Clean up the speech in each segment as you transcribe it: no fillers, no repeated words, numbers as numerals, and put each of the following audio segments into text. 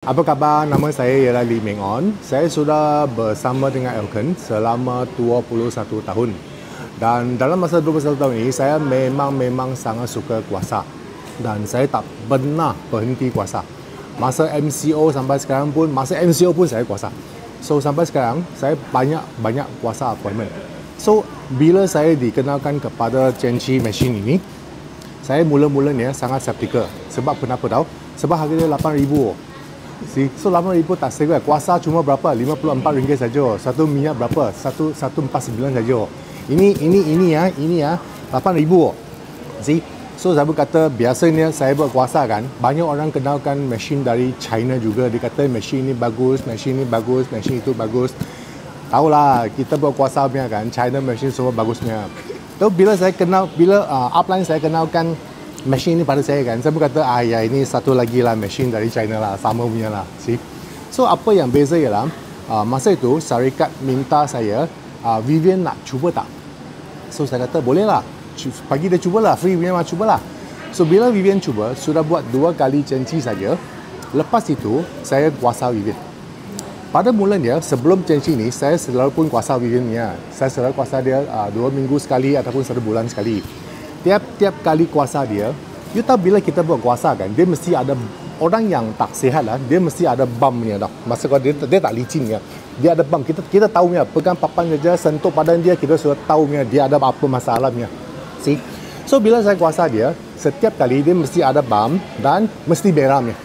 Apa khabar? Nama saya ialah Lee Meng On. Saya sudah bersama dengan Elkon selama 21 tahun. Dan dalam masa 21 tahun ini, saya memang sangat suka kuasa. Dan saya tak pernah berhenti kuasa. Masa MCO sampai sekarang pun, saya kuasa. So, sampai sekarang, saya banyak kuasa appointment. So, bila saya dikenalkan kepada CNC machine ini, saya mula-mulanya sangat skeptikal. Sebab kenapa tahu? Sebab harga dia RM8,000. So 8,000 tak segar. Kuasa cuma berapa? RM54 saja. Satu minyak berapa? 149 saja. Ini ya 8,000. See? So saya berkata biasanya saya buat kuasa kan, banyak orang kenalkan mesin dari China juga. Dia kata mesin ini bagus, mesin itu bagus. Tahulah kita buat kuasa punya kan, China mesin semua bagusnya. So bila upline saya kenalkan mesin ni pada saya kan, saya berkata ya ini satu lagi lah mesin dari China lah, sama punya lah. See? So apa yang beza ialah masa itu syarikat minta saya, Vivian nak cuba tak? So saya kata boleh lah, pagi dia cubalah, free punya mah cubalah. So bila Vivian cuba, sudah buat 2 kali CNC saja. Lepas itu saya kuasa Vivian. Pada mulanya sebelum CNC ni, saya selalu pun kuasa Vivian punya. Saya selalu kuasa dia 2 minggu sekali ataupun 1 bulan sekali. Tiap kali kuasa dia, you tahu bila kita buat kuasa kan, dia mesti ada orang yang tak sihat lah, dia mesti ada bumpnya dah. Masa kalau dia tak licin ya, dia ada bump. Kita tahu ya, pegang papan saja, sentuh badan dia, kita sudah tahu ya, dia ada apa masalahnya. See? So bila saya kuasa dia, setiap kali dia mesti ada bump dan mesti merahnya.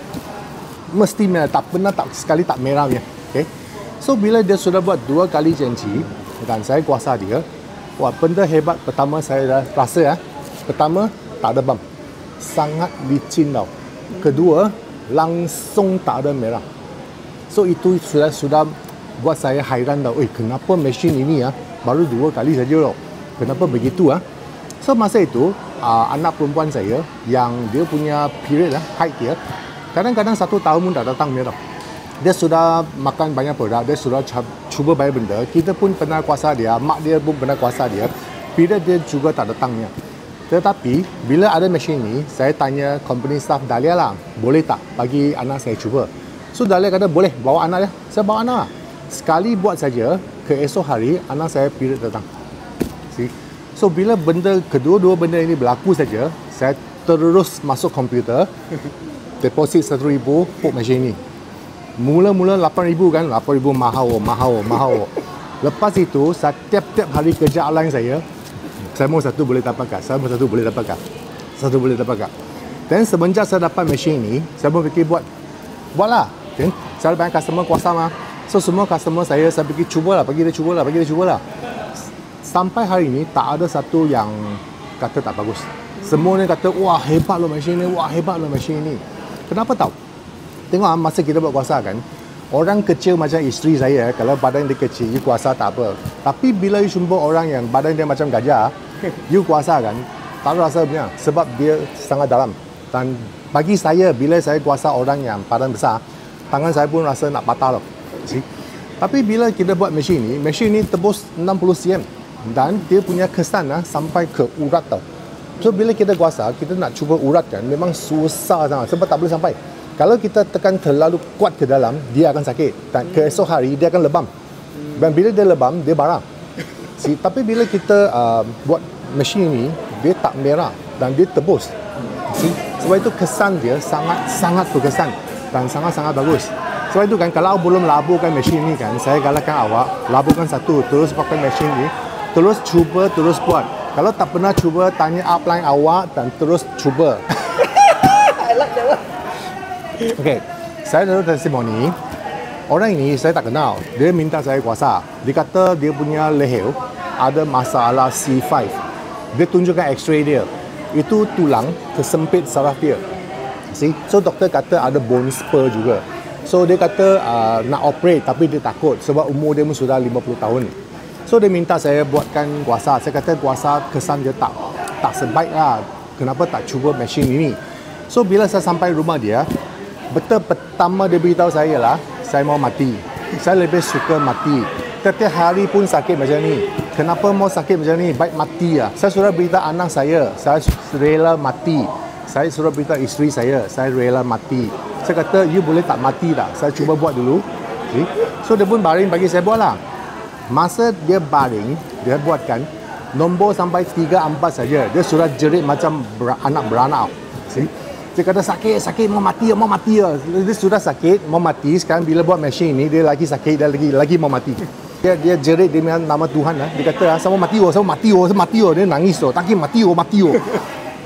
Mesti merah, tak pernah sekali tak merahnya. Okay? So bila dia sudah buat 2 kali CNC dan saya kuasa dia, wah, benda hebat pertama saya dah rasa ya. Pertama, tak ada bump. Sangat licin tau. Kedua, langsung tak ada merah. So, itu sudah buat saya hairan tau. Kenapa mesin ini ya, baru 2 kali saja tau. Kenapa begitu ah? So, masa itu, anak perempuan saya, yang dia punya period lah, haid dia, kadang-kadang 1 tahun pun tak datang dia tau. Dia sudah makan banyak produk, dia sudah cuba banyak benda. Kita pun pernah kuasa dia, mak dia pun pernah kuasa dia. Period dia juga tak datangnya. Tetapi, bila ada mesin ni, saya tanya company staff Dahlia lah, boleh tak bagi anak saya cuba? So, Dahlia kata, boleh, bawa anak dia. Saya bawa anak. Sekali buat saja, keesok hari, anak saya period datang. See? So, bila kedua-dua benda ini berlaku saja, saya terus masuk komputer, deposit RM1,000 untuk mesin ni. Mula-mula RM8,000 kan, RM8,000 mahal. Lepas itu, tiap hari kerja online saya mau satu boleh dapatkan. Dan semenjak saya dapat mesin ni, saya pun fikir buatlah. Kan? Saya ada banyak customer kuasa mah. So semua customer saya fikir cubalah, bagi dia cubalah. Sampai hari ni tak ada satu yang kata tak bagus. Semua ni kata, wah hebat loh mesin ni. Kenapa tahu? Tengok masa kita buat kuasa kan, orang kecil macam isteri saya, kalau badan dia kecil, you kuasa tak apa. Tapi bila you jumpa orang yang badan dia macam gajah, you kuasa kan, tak rasa punya. Sebab dia sangat dalam. Dan bagi saya, bila saya kuasa orang yang badan besar, tangan saya pun rasa nak patah loh. See? Tapi bila kita buat mesin ni tebus 60 cm. Dan dia punya kesan sampai ke urat tau. So bila kita kuasa, kita nak cuba urat kan, memang susah sangat. Sebab tak boleh sampai. Kalau kita tekan terlalu kuat ke dalam, dia akan sakit. Dan keesok hari, dia akan lebam. Dan bila dia lebam, dia barang. Tapi bila kita buat mesin ini, dia tak merah dan dia tebus. Sebab itu kesan dia sangat berkesan dan sangat bagus. Sebab itu kan, kalau belum laburkan mesin ini kan, saya galakkan awak, laburkan satu, terus pakai mesin ini, terus cuba, terus buat. Kalau tak pernah cuba, tanya upline awak dan terus cuba. Okay, saya ada testimoni. Orang ini saya tak kenal. Dia minta saya kuasa. Dia kata dia punya leher ada masalah C5. Dia tunjukkan X-ray dia. Itu tulang tersempit saraf dia. See? So doktor kata ada bone spur juga. So dia kata nak operate tapi dia takut sebab umur dia pun sudah 50 tahun. So dia minta saya buatkan kuasa. Saya kata kuasa kesan dia tak sebaik lah. Kenapa tak cuba mesin ini? So bila saya sampai rumah dia, betul pertama dia beritahu saya lah, saya mau mati. Saya lebih suka mati. Setiap hari pun sakit macam ni. Kenapa mau sakit macam ni? Baik mati lah. Saya sudah beritahu anak saya rela mati. Saya suruh beritahu isteri saya rela mati. Saya kata, you boleh tak mati tak? Saya cuba buat dulu. Okay. So, dia pun baring bagi saya buat lah. Masa dia baring, dia buatkan, nombor sampai 3, 4 saja. Dia sudah jerit macam anak beranak. See? Dia kata, sakit, mau mati. Dia sudah sakit, mau mati. Sekarang bila buat mesin ni, dia lagi sakit, dia lagi mau mati. Dia jerit dengan nama Tuhan lah. Dia kata, saya mau mati. Dia nangis tu. Taki mati.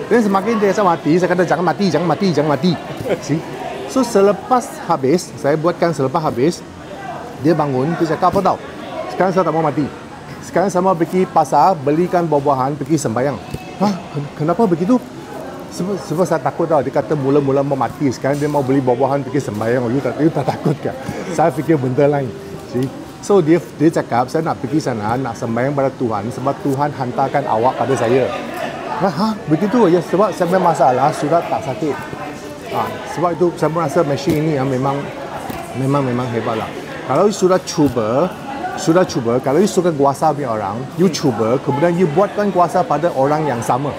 Dan semakin dia mati, saya kata jangan mati. See? So selepas habis, saya buatkan selepas habis, dia bangun, dia cakap apa tau? Sekarang saya tak mau mati. Sekarang saya mau pergi pasar, belikan buah-buahan, pergi sembahyang. Hah? Kenapa begitu? Sebab saya takut tau. Dia kata mula-mula mau mati. Sekarang dia mau beli buah-buahan, pergi sembahyang. You tak takut ke? Saya fikir benda lain. See? So dia cakap, saya nak pergi sana, nak sembahyang pada Tuhan sebab Tuhan hantarkan awak pada saya. Hah? Begitu? Ya, sebab saya punya masalah sudah tak sakit. Sebab itu saya merasa mesin ini memang hebat lah. Kalau you sudah cuba, kalau you suka kuasa punya orang, you cuba, kemudian you buatkan kuasa pada orang yang sama.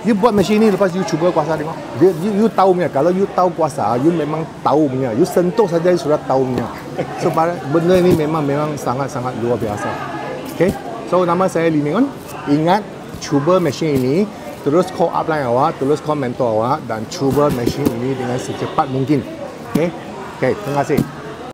You buat mesin ini, lepas you cuba kuasa tengok. You tahu punya, kalau you tahu kuasa, you memang tahu punya. You sentuh saja, you sudah tahu punya. So, benda ini memang sangat-sangat luar biasa. Okay? So, nama saya Lee Meng On. Ingat, cuba mesin ini, terus call upline awak, terus call mentor awak dan cuba mesin ini dengan secepat mungkin. Okay? Okay, terima kasih.